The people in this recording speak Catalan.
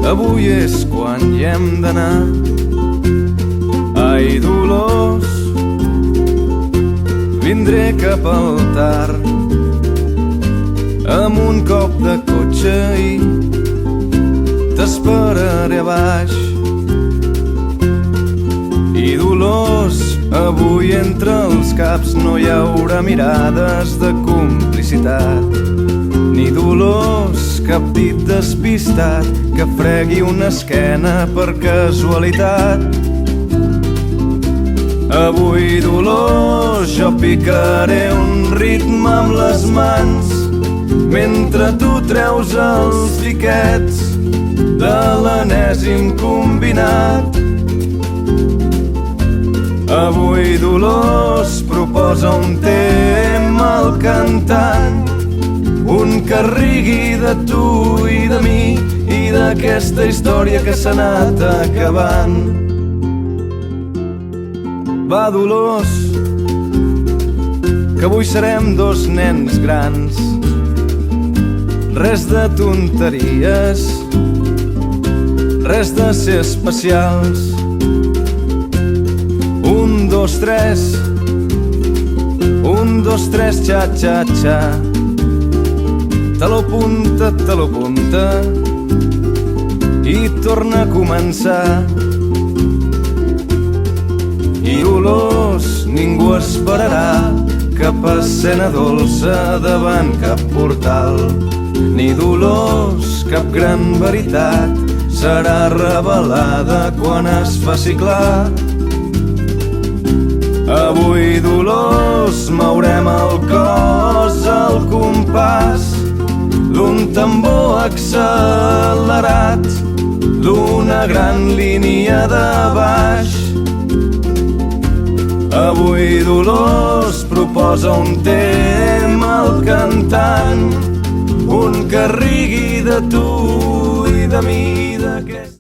avui és quan hi hem d'anar. Ai, Dolors, vindré cap al tard amb un cop de cotxe i t'esperaré a baix. I Dolors, avui entre els caps no hi haurà mirades de complicitat, ni Dolors, cap dit despistat que fregui una esquena per casualitat. Avui, Dolors, jo picaré un ritme amb les mans mentre tu treus els tiquets de l'enèsim combinat. Avui, Dolors, proposa un tema al cantant, un que rigui de tu i de mi i d'aquesta història que s'ha anat acabant. Va, Dolors, que avui serem dos nens grans. Res de tonteries, res de ser especials. 1, 2, 3, 1, 2, 3, xa, xa, xa. Te lo punta i torna a començar. I Dolors, ningú esperarà cap escena dolça davant cap portal, ni Dolors, cap gran veritat serà revelada quan es faci clar. Avui, Dolors, mourem el cos al compàs d'un tambor accelerat, d'una gran línia de baix. Avui, Dolors, proposa un tema al cantant, un que rigui de tu i de mi, d'aquest